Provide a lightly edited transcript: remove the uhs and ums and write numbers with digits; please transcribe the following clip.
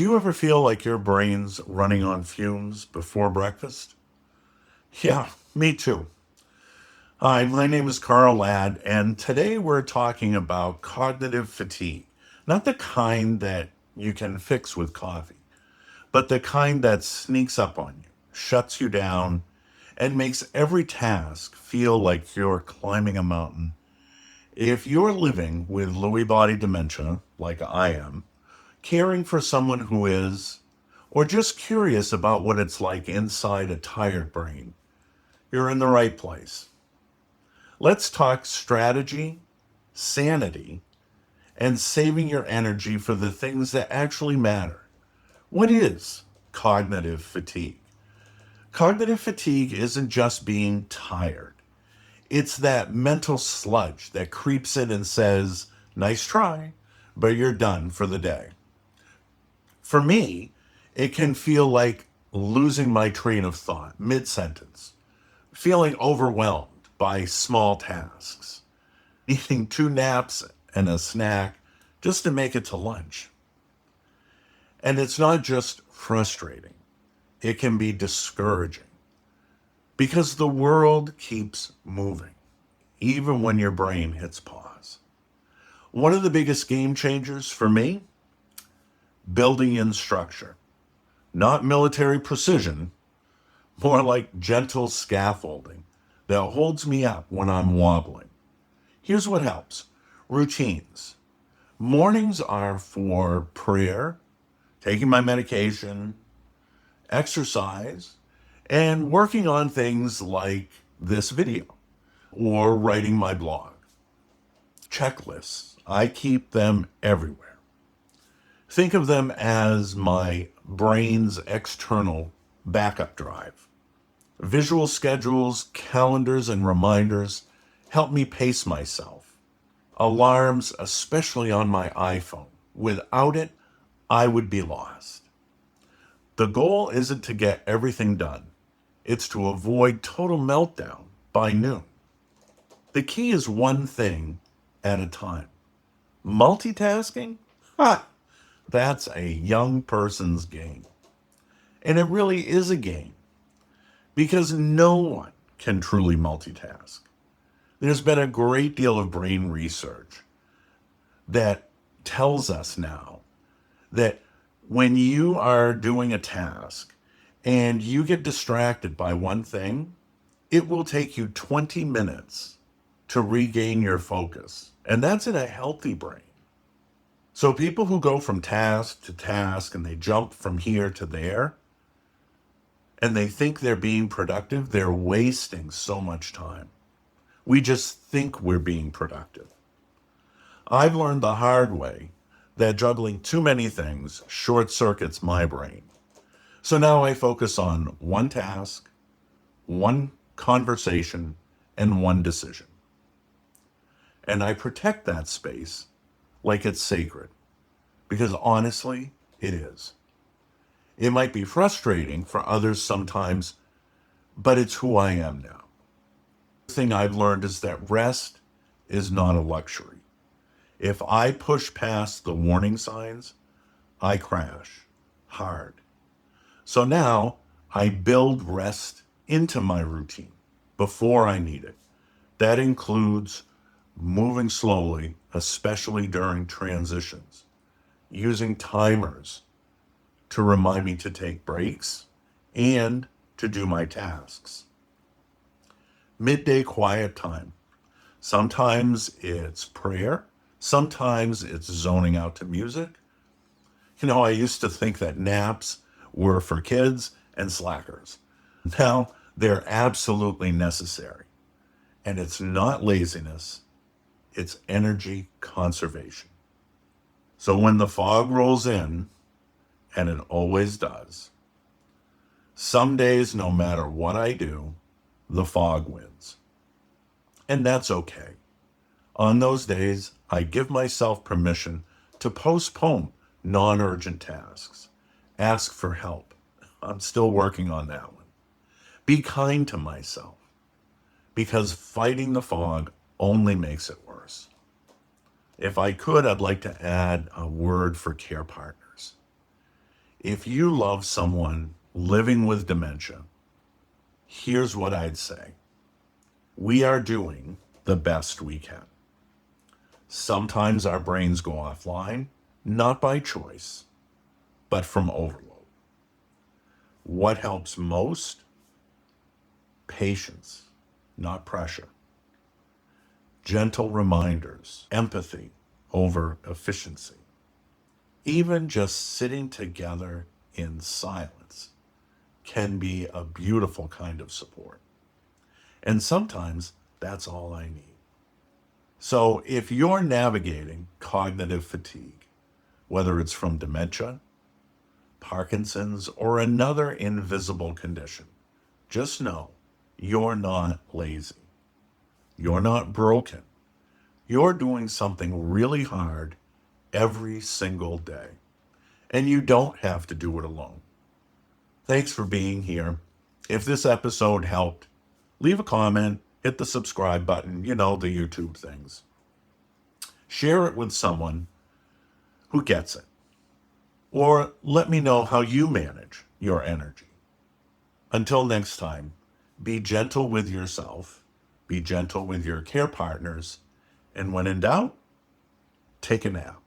Do you ever feel like your brain's running on fumes before breakfast? Yeah, me too. Hi, my name is Carl Ladd, and today we're talking about cognitive fatigue. Not the kind that you can fix with coffee, but the kind that sneaks up on you, shuts you down, and makes every task feel like you're climbing a mountain. If you're living with Lewy Body Dementia, like I am, caring for someone who is, or just curious about what it's like inside a tired brain, you're in the right place. Let's talk strategy, sanity, and saving your energy for the things that actually matter. What is cognitive fatigue? Cognitive fatigue isn't just being tired. It's that mental sludge that creeps in and says, nice try, but you're done for the day. For me, it can feel like losing my train of thought mid sentence, feeling overwhelmed by small tasks, needing two naps and a snack just to make it to lunch. And it's not just frustrating, it can be discouraging because the world keeps moving, even when your brain hits pause. One of the biggest game changers for me, building in structure. Not military precision, more like gentle scaffolding that holds me up when I'm wobbling. Here's what helps: routines. Mornings are for prayer, taking my medication, exercise, and working on things like this video or writing my blog. Checklists, I keep them everywhere. Think of them as my brain's external backup drive. Visual schedules, calendars, and reminders help me pace myself. Alarms, especially on my iPhone. Without it, I would be lost. The goal isn't to get everything done, it's to avoid total meltdown by noon. The key is one thing at a time. Multitasking? Ha! That's a young person's game. And it really is a game because no one can truly multitask. There's been a great deal of brain research that tells us now that when you are doing a task and you get distracted by one thing, it will take you 20 minutes to regain your focus. And that's in a healthy brain. So people who go from task to task and they jump from here to there and they think they're being productive, they're wasting so much time. We just think we're being productive. I've learned the hard way that juggling too many things short circuits my brain. So now I focus on one task, one conversation, and one decision. And I protect that space like it's sacred, because honestly, it is. It might be frustrating for others sometimes, but it's who I am now. The thing I've learned is that rest is not a luxury. If I push past the warning signs, I crash hard. So now I build rest into my routine before I need it. That includes moving slowly, especially during transitions, using timers to remind me to take breaks and to do my tasks. Midday quiet time. Sometimes it's prayer. Sometimes it's zoning out to music. I used to think that naps were for kids and slackers. Now they're absolutely necessary. And it's not laziness, it's energy conservation. So when the fog rolls in, and it always does, some days, no matter what I do, the fog wins. And that's okay. On those days, I give myself permission to postpone non-urgent tasks. Ask for help. I'm still working on that one. Be kind to myself because fighting the fog only makes it worse. If I could, I'd like to add a word for care partners. If you love someone living with dementia, here's what I'd say. We are doing the best we can. Sometimes our brains go offline, not by choice, but from overload. What helps most? Patience, not pressure. Gentle reminders, empathy over efficiency. Even just sitting together in silence can be a beautiful kind of support. And sometimes that's all I need. So if you're navigating cognitive fatigue, whether it's from dementia, Parkinson's, or another invisible condition, just know you're not lazy. You're not broken. You're doing something really hard every single day. And you don't have to do it alone. Thanks for being here. If this episode helped, leave a comment, hit the subscribe button, the YouTube things. Share it with someone who gets it. Or let me know how you manage your energy. Until next time, be gentle with yourself, be gentle with your care partners, and when in doubt, take a nap.